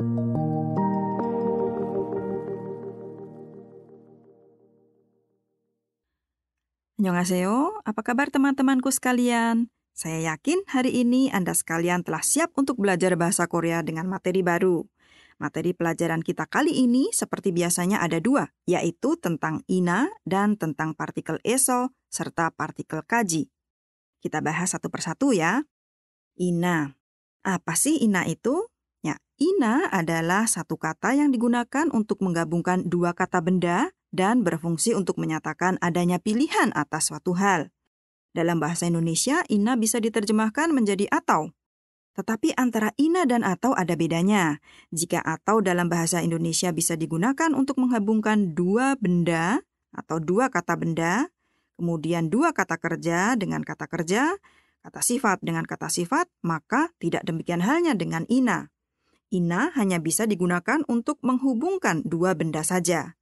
Annyeonghaseyo, apa kabar teman-temanku sekalian? Saya yakin hari ini Anda sekalian telah siap untuk belajar bahasa Korea dengan materi baru. Materi pelajaran kita kali ini seperti biasanya ada dua, yaitu tentang ina dan tentang partikel eso serta partikel kaji. Kita bahas satu persatu ya. Ina. Apa sih ina itu? Ya, ina adalah satu kata yang digunakan untuk menggabungkan dua kata benda dan berfungsi untuk menyatakan adanya pilihan atas suatu hal. Dalam bahasa Indonesia, ina bisa diterjemahkan menjadi atau. Tetapi antara ina dan atau ada bedanya. Jika atau dalam bahasa Indonesia bisa digunakan untuk menggabungkan dua benda atau dua kata benda, kemudian dua kata kerja dengan kata kerja, kata sifat dengan kata sifat, maka tidak demikian halnya dengan ina. Ina hanya bisa digunakan untuk menghubungkan dua benda saja.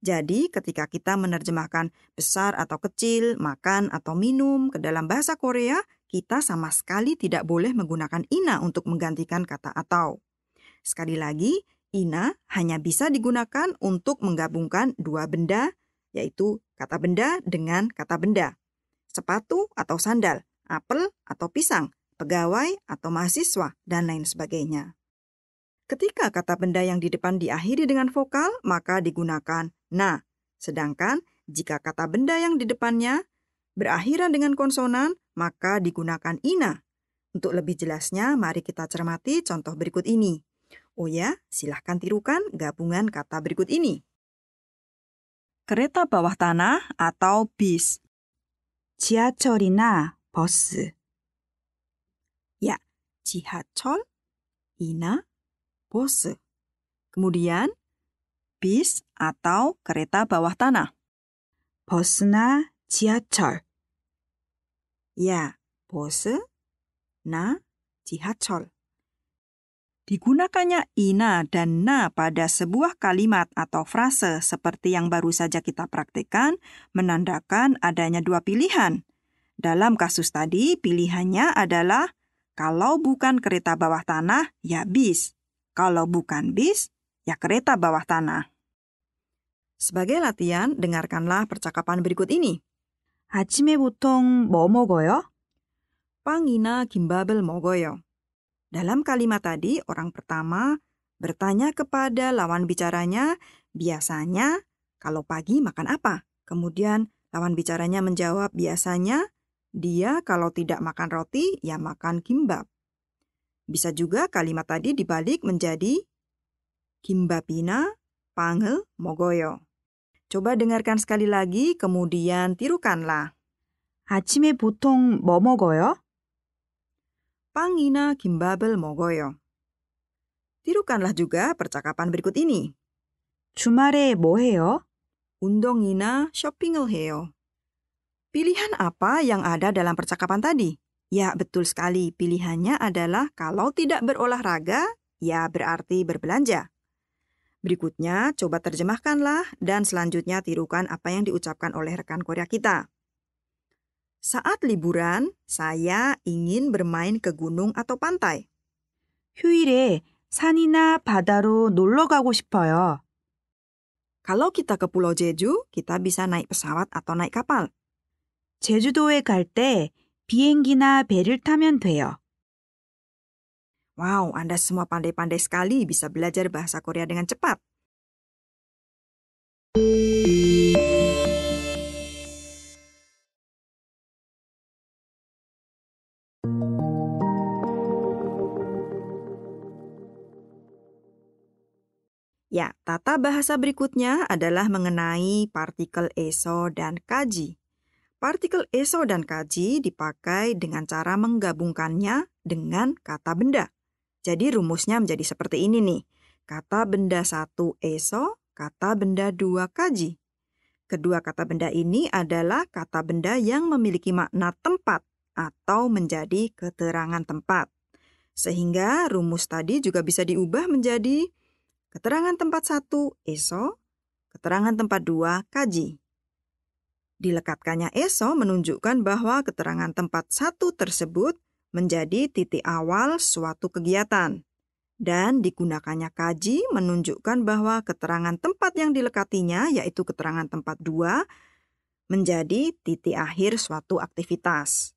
Jadi, ketika kita menerjemahkan besar atau kecil, makan atau minum ke dalam bahasa Korea, kita sama sekali tidak boleh menggunakan ina untuk menggantikan kata atau. Sekali lagi, ina hanya bisa digunakan untuk menggabungkan dua benda, yaitu kata benda dengan kata benda. Sepatu atau sandal, apel atau pisang, pegawai atau mahasiswa, dan lain sebagainya. Ketika kata benda yang di depan diakhiri dengan vokal, maka digunakan na. Sedangkan jika kata benda yang di depannya berakhiran dengan konsonan, maka digunakan ina. Untuk lebih jelasnya, mari kita cermati contoh berikut ini. Oh ya, silahkan tirukan gabungan kata berikut ini. Kereta bawah tanah atau bis. 지하철이나 버스, Ya, 지하철, ina, bus. Kemudian, bis atau kereta bawah tanah. 버스나 지하철, Ya, bus, na, 지하철. Digunakannya ina dan na pada sebuah kalimat atau frase seperti yang baru saja kita praktekkan menandakan adanya dua pilihan. Dalam kasus tadi, pilihannya adalah kalau bukan kereta bawah tanah, ya bis. Kalau bukan bis, ya kereta bawah tanah. Sebagai latihan, dengarkanlah percakapan berikut ini. 아침에 보통 뭐 먹어요? 빵이나 김밥을 먹어요. Dalam kalimat tadi, orang pertama bertanya kepada lawan bicaranya, biasanya kalau pagi makan apa? Kemudian lawan bicaranya menjawab, biasanya dia kalau tidak makan roti, ya makan kimbap. Bisa juga kalimat tadi dibalik menjadi kimbapina 빵을 먹어요. Coba dengarkan sekali lagi, kemudian tirukanlah. 아침에 보통 뭐 먹어요? 빵이나 김밥을 먹어요. Tirukanlah juga percakapan berikut ini. 주말에 뭐 해요? 운동이나 쇼핑을 해요. Pilihan apa yang ada dalam percakapan tadi? Ya, betul sekali. Pilihannya adalah kalau tidak berolahraga, ya berarti berbelanja. Berikutnya, coba terjemahkanlah dan selanjutnya tirukan apa yang diucapkan oleh rekan Korea kita. Saat liburan, saya ingin bermain ke gunung atau pantai. 휴일에 산이나 바다로 놀러 가고 싶어요. Kalau kita ke Pulau Jeju, kita bisa naik pesawat atau naik kapal. 제주도에 갈 때 비행기나 배를 타면 돼요. Wow, Anda semua pandai-pandai sekali bisa belajar bahasa Korea dengan cepat. Ya, tata bahasa berikutnya adalah mengenai partikel eso dan kaji. Partikel eso dan kaji dipakai dengan cara menggabungkannya dengan kata benda. Jadi rumusnya menjadi seperti ini nih. Kata benda 1 eso, kata benda 2 kaji. Kedua kata benda ini adalah kata benda yang memiliki makna tempat atau menjadi keterangan tempat. Sehingga rumus tadi juga bisa diubah menjadi keterangan tempat 1 eso, keterangan tempat 2 kaji. Dilekatkannya eso menunjukkan bahwa keterangan tempat 1 tersebut menjadi titik awal suatu kegiatan. Dan digunakannya kaji menunjukkan bahwa keterangan tempat yang dilekatinya, yaitu keterangan tempat 2, menjadi titik akhir suatu aktivitas.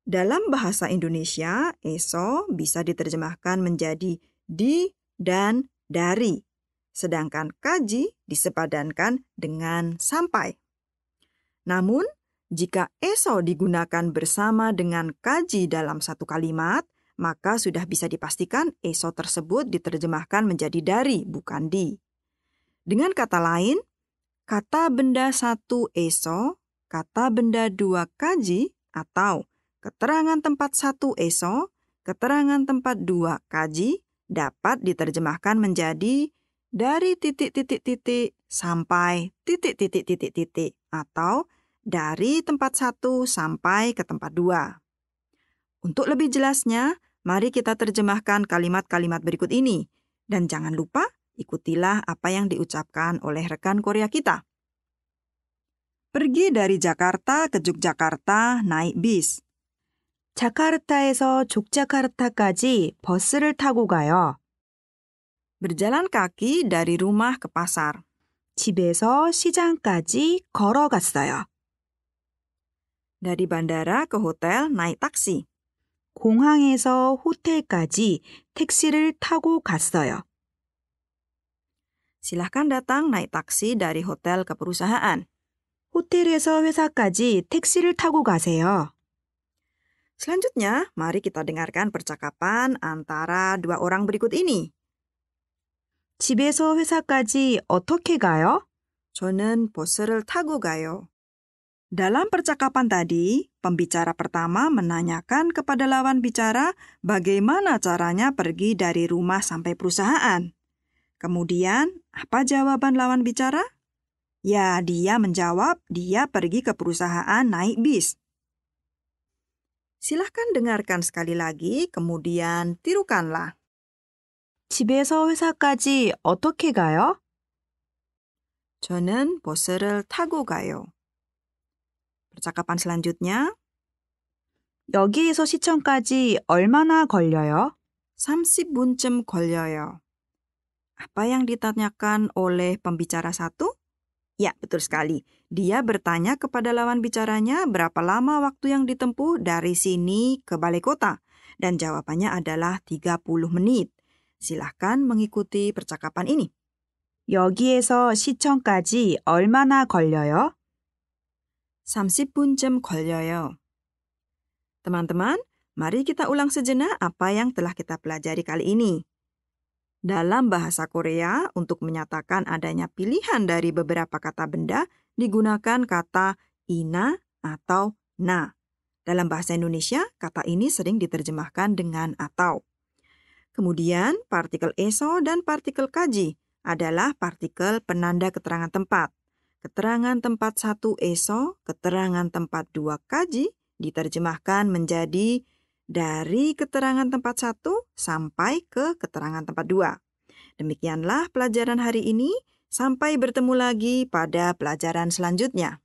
Dalam bahasa Indonesia, eso bisa diterjemahkan menjadi di dan dari, sedangkan kaji disepadankan dengan sampai. Namun, jika eso digunakan bersama dengan kaji dalam satu kalimat, maka sudah bisa dipastikan eso tersebut diterjemahkan menjadi dari, bukan di. Dengan kata lain, kata benda 1 eso, kata benda 2 kaji, atau keterangan tempat 1 eso, keterangan tempat 2 kaji dapat diterjemahkan menjadi dari titik-titik-titik sampai titik-titik-titik-titik atau dari tempat 1 sampai ke tempat 2. Untuk lebih jelasnya, mari kita terjemahkan kalimat-kalimat berikut ini. Dan jangan lupa, ikutilah apa yang diucapkan oleh rekan Korea kita. Pergi dari Jakarta ke Yogyakarta naik bis. 자카르타에서 족자카르타까지 버스를 타고 가요. Berjalan kaki dari rumah ke pasar. 집에서 시장까지 걸어갔어요. Dari bandara ke hotel naik taksi. 공항에서 호텔까지 택시를 타고 갔어요. Silahkan datang naik taksi dari hotel ke perusahaan. 호텔에서 회사까지 택시를 타고 가세요. Selanjutnya, mari kita dengarkan percakapan antara dua orang berikut ini. 집에서 회사까지 어떻게 가요? 저는 버스를 타고 가요. Dalam percakapan tadi, pembicara pertama menanyakan kepada lawan bicara bagaimana caranya pergi dari rumah sampai perusahaan. Kemudian, apa jawaban lawan bicara? Ya, dia menjawab dia pergi ke perusahaan naik bis. Silahkan dengarkan sekali lagi, kemudian tirukanlah. 집에서 회사까지 어떻게 가요? 저는 버스를 타고 가요. percakapan selanjutnya, 여기에서 시청까지 얼마나 걸려요? 30분쯤 걸려요. Apa yang ditanyakan oleh pembicara satu? Ya, betul sekali. Dia bertanya kepada lawan bicaranya berapa lama waktu yang ditempuh dari sini ke balai kota. Dan jawabannya adalah 30 menit. Silahkan mengikuti percakapan ini. 여기에서 시청까지 얼마나 걸려요? 30분쯤 걸려요. Teman-teman, mari kita ulang sejenak apa yang telah kita pelajari kali ini. Dalam bahasa Korea, untuk menyatakan adanya pilihan dari beberapa kata benda, digunakan kata ina atau na. Dalam bahasa Indonesia, kata ini sering diterjemahkan dengan atau. Kemudian, partikel eso dan partikel kaji adalah partikel penanda keterangan tempat. Keterangan tempat 1 eso, keterangan tempat 2 kaji diterjemahkan menjadi dari keterangan tempat 1 sampai ke keterangan tempat 2. Demikianlah pelajaran hari ini. Sampai bertemu lagi pada pelajaran selanjutnya.